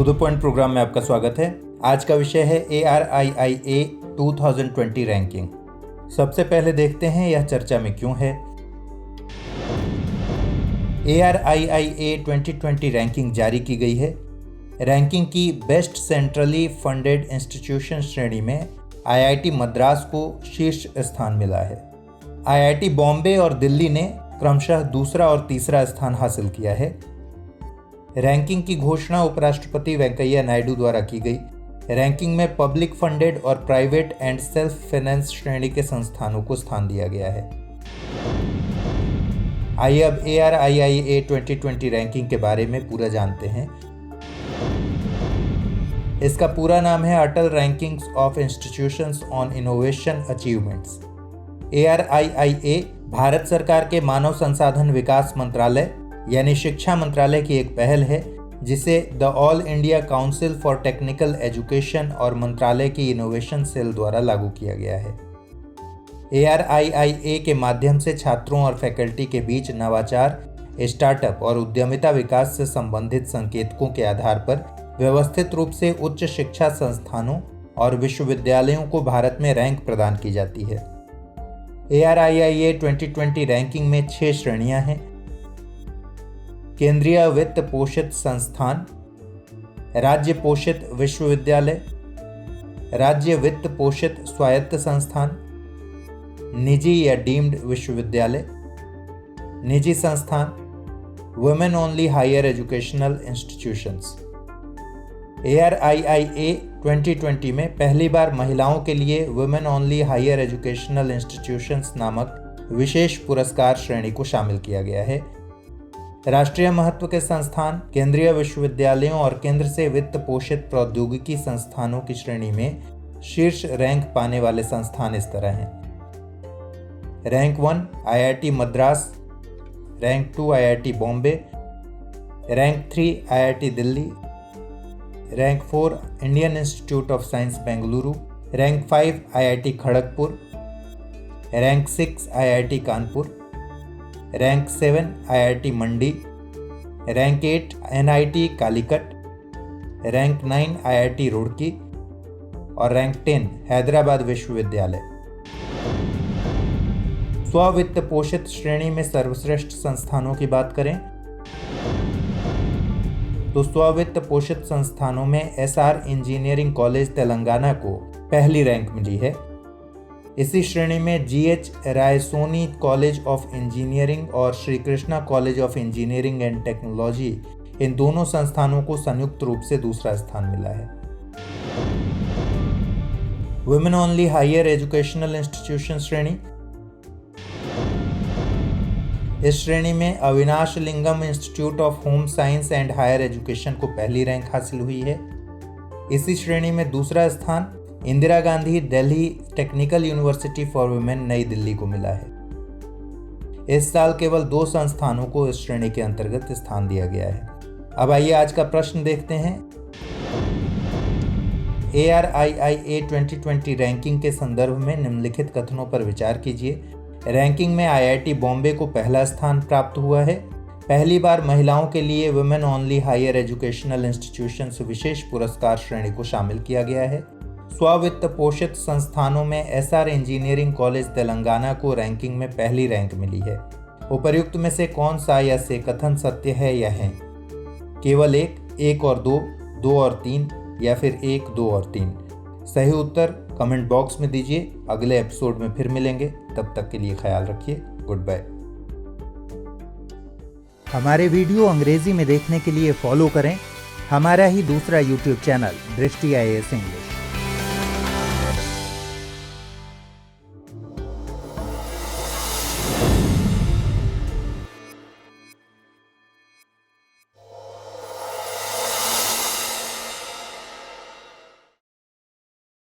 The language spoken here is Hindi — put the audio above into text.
टू द पॉइंट प्रोग्राम में आपका स्वागत है। आज का विषय है ARIIA 2020 रैंकिंग। सबसे पहले देखते हैं यह चर्चा में क्यों है। ARIIA 2020 रैंकिंग जारी की गई है। रैंकिंग की बेस्ट सेंट्रली फंडेड इंस्टीट्यूशन श्रेणी में IIT मद्रास को शीर्ष स्थान मिला है। IIT बॉम्बे और दिल्ली ने क्रमशः दूसरा और तीसरा स्थान हासिल किया है। रैंकिंग की घोषणा उपराष्ट्रपति वेंकैया नायडू द्वारा की गई। रैंकिंग में पब्लिक फंडेड और प्राइवेट एंड सेल्फ फाइनेंस श्रेणी के संस्थानों को स्थान दिया गया है। आइए अब ARIIA 2020 रैंकिंग के बारे में पूरा जानते हैं। इसका पूरा नाम है Atal rankings of institutions on innovation achievements. ARIIA Bharat सरकार के मानव संसाधन विकास मंत्रालय यानी शिक्षा मंत्रालय की एक पहल है, जिसे the all India council for technical education और मंत्रालय की इनोवेशन सेल द्वारा लागू किया गया है। ARIIA के माध्यम से छात्रों और फैकल्टी के बीच नवाचार, स्टार्टअप और उद्यमिता विकास से संबंधित संकेतकों के आधार पर व्यवस्थित रूप से उच्च शिक्षा संस्थानों और विश्वविद्यालयों को भारत में रैंक प्रदान की जाती है। ARIIA 2020 रैंकिंग में 6 श्रेणियां हैं। केंद्रीय वित्त पोषित संस्थान, राज्य पोषित विश्वविद्यालय, राज्य वित्त पोषित स्वायत्त संस्थान, निजी या डीम्ड विश्वविद्यालय, निजी संस्थान, women only higher educational institutions. ARIIA 2020 में पहली बार महिलाओं के लिए women only higher educational institutions नामक विशेष पुरस्कार श्रेणी को शामिल किया गया है। राष्ट्रीय महत्व के संस्थान, केंद्रीय विश्वविद्यालयों और केंद्र से वित्त पोषित प्रौद्योगिकी संस्थानों की श्रेणी में शीर्ष रैंक पाने वाले संस्थान इस तरह हैं। Rank 1 IIT Madras, rank 2 IIT Bombay, rank 3 IIT Delhi, rank 4 Indian institute of science Bengaluru, rank 5 IIT Kharagpur, rank 6 IIT Kanpur, rank 7 IIT Mandi, rank 8 NIT Calicut, rank 9 IIT Roorkee और रैंक 10 हैदराबाद विश्वविद्यालय। स्ववित्त पोषित श्रेणी में सर्वश्रेष्ठ संस्थानों की बात करें तो स्ववित्त पोषित संस्थानों में SR इंजीनियरिंग कॉलेज तेलंगाना को पहली रैंक मिली है। इसी श्रेणी में GH Raisoni college of engineering और Shri Krishna college of engineering and technology, इन दोनों संस्थानों को संयुक्त रूप से दूसरा स्थान मिला है। Women only higher educational institution श्रेणी, इस श्रेणी में Avinashilingam institute of home science and higher education को पहली रैंक हासिल हुई है। इसी श्रेणी में दूसरा स्थान Indira Gandhi Delhi technical university for women नई दिल्ली को मिला है। इस साल केवल 2 संस्थानों को इस श्रेणी के अंतर्गत स्थान दिया गया है। अब आइए आज का प्रश्न देखते हैं। ARIIA 2020 रैंकिंग के संदर्भ में निम्नलिखित कथनों पर विचार कीजिए। रैंकिंग में IIT बॉम्बे को पहला स्थान प्राप्त हुआ है। पहली बार महिलाओं के लिए women only higher educational institutions विशेष पुरस्कार श्रेणी को शामिल किया गया है। स्ववित्त पोषित संस्थानों में SR इंजीनियरिंग कॉलेज तेलंगाना को रैंकिंग में पहली रैंक मिली है। उपर्युक्त में से कौन सा या से कथन सत्य है या है? केवल 1 और 2 और 3 या फिर 1, 2 और 3? सही उत्तर कमेंट बॉक्स में दीजिए। अगले एपिसोड में फिर मिलेंगे, तब तक के लिए ख्याल रखिए। Good bye. हमारे वीडियो अंग्रेजी में देखने के लिए फॉलो करें हमारा ही दूसरा YouTube चैनल दृष्टि IAS इंग्लिश।